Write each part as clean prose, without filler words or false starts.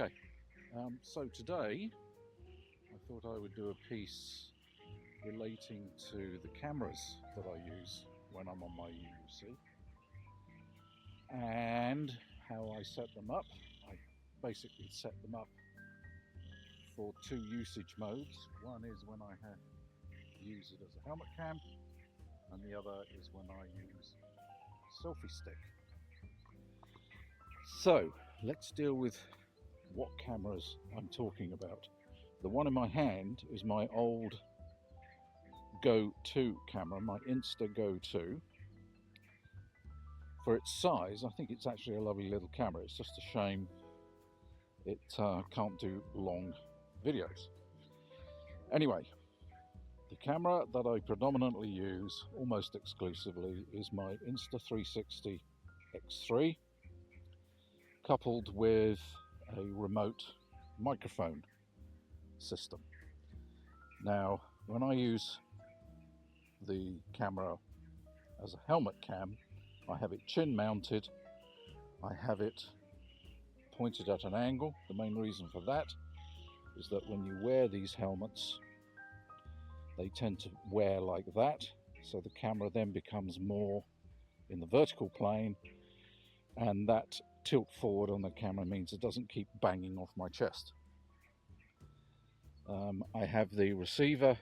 Okay, so today I thought I would do a piece relating to the cameras that I use when I'm on my UUC and how I set them up. I basically set them up for two usage modes. One is when I use it as a helmet cam, and the other is when I use selfie stick. So let's deal with what cameras I'm talking about. The one in my hand is my old go-to camera, my Insta go-to. For its size, I think it's actually a lovely little camera. It's just a shame it can't do long videos. Anyway, the camera that I predominantly use almost exclusively is my Insta360 X3, coupled with a remote microphone system. Now, when I use the camera as a helmet cam, I have it chin mounted, I have it pointed at an angle. The main reason for that is that when you wear these helmets, they tend to wear like that, so the camera then becomes more in the vertical plane, and that tilt forward on the camera means it doesn't keep banging off my chest. I have the receiver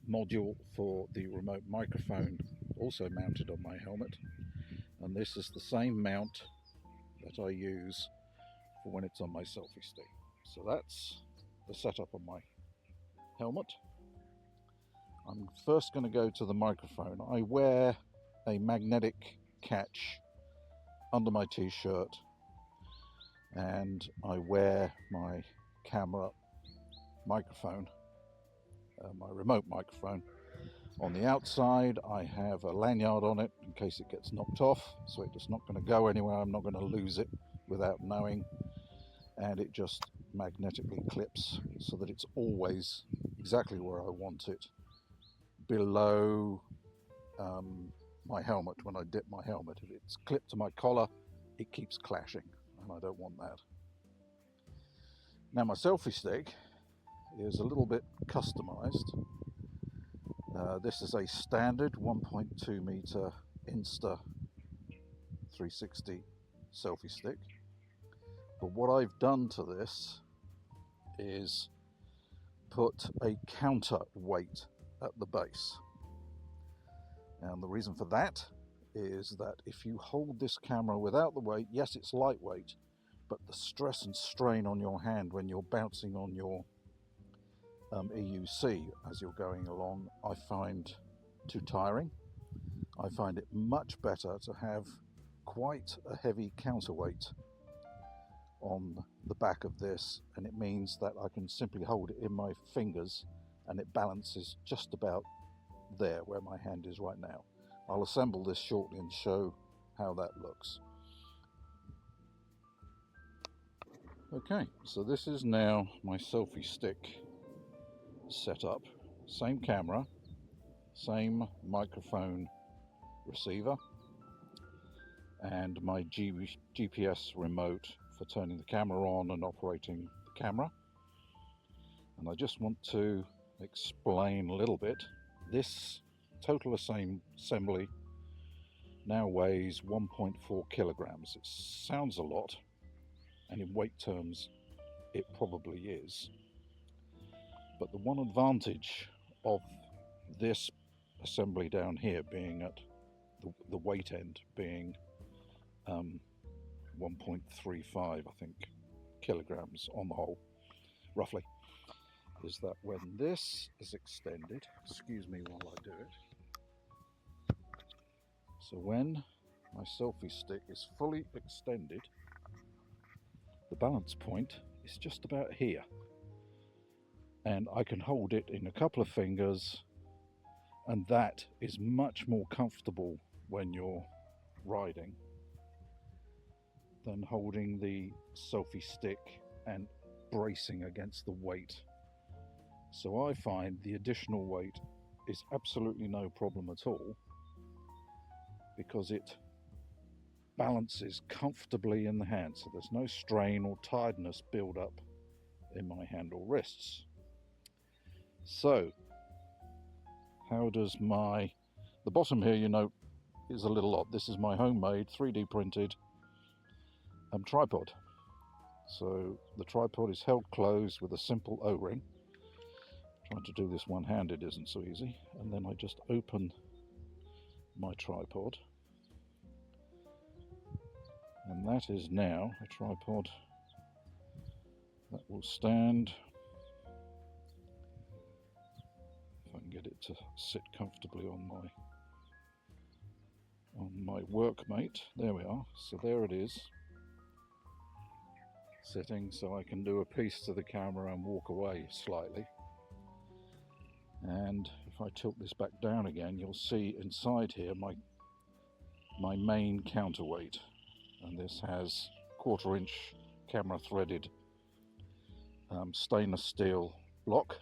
module for the remote microphone also mounted on my helmet, and this is the same mount that I use for when it's on my selfie stick. So that's the setup on my helmet. I'm first going to go to the microphone. I wear a magnetic catch under my t-shirt, and I wear my camera microphone, my remote microphone, on the outside. I have a lanyard on it in case it gets knocked off, so it's not going to go anywhere. I'm not going to lose it without knowing, and it just magnetically clips so that it's always exactly where I want it, below my helmet. When I dip my helmet, if it's clipped to my collar, it keeps clashing, and I don't want that. Now, my selfie stick is a little bit customized. This is a standard 1.2 meter Insta 360 selfie stick, but what I've done to this is put a counterweight at the base. And the reason for that is that if you hold this camera without the weight, yes, it's lightweight, but the stress and strain on your hand when you're bouncing on your EUC as you're going along, I find too tiring. I find it much better to have quite a heavy counterweight on the back of this, and it means that I can simply hold it in my fingers and it balances just about there where my hand is right now. I'll assemble this shortly and show how that looks. Okay, so this is now my selfie stick set up. Same camera, same microphone receiver, and my GPS remote for turning the camera on and operating the camera. And I just want to explain a little bit. This total assembly now weighs 1.4 kilograms. It sounds a lot, and in weight terms it probably is. But the one advantage of this assembly down here being at the weight end being 1.35, I think, kilograms on the whole, roughly, is that when this is extended, excuse me while I do it, so when my selfie stick is fully extended, the balance point is just about here, and I can hold it in a couple of fingers, and that is much more comfortable when you're riding than holding the selfie stick and bracing against the weight. So I find the additional weight is absolutely no problem at all, because it balances comfortably in the hand, so there's no strain or tiredness build up in my hand or wrists. So how does the bottom here, you know, is a little odd. This is my homemade 3D printed tripod. So the tripod is held closed with a simple O-ring. Trying to do this one-handed isn't so easy. And then I just open my tripod, and that is now a tripod that will stand, if I can get it to sit comfortably on my workmate. There we are. So there it is, sitting, so I can do a piece to the camera and walk away slightly. And if I tilt this back down again, you'll see inside here my main counterweight, and this has 1/4 inch camera threaded stainless steel block,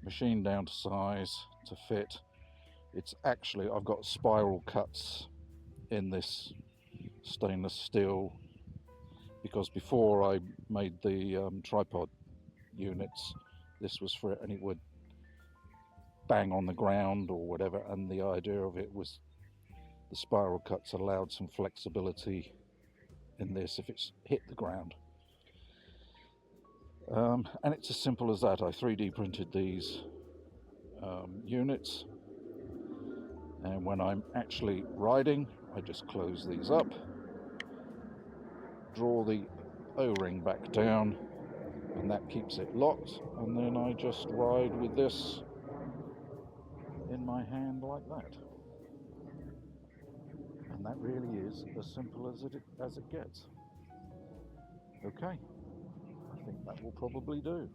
machined down to size to fit. It's actually, I've got spiral cuts in this stainless steel because before I made the tripod units, this was for it, and it would bang on the ground or whatever, and the idea of it was the spiral cuts allowed some flexibility in this if it's hit the ground. And it's as simple as that. I 3D printed these units, and when I'm actually riding, I just close these up, draw the O-ring back down, and that keeps it locked, and then I just ride with this in my hand like that. And that really is as simple as it gets. Okay, I think that will probably do.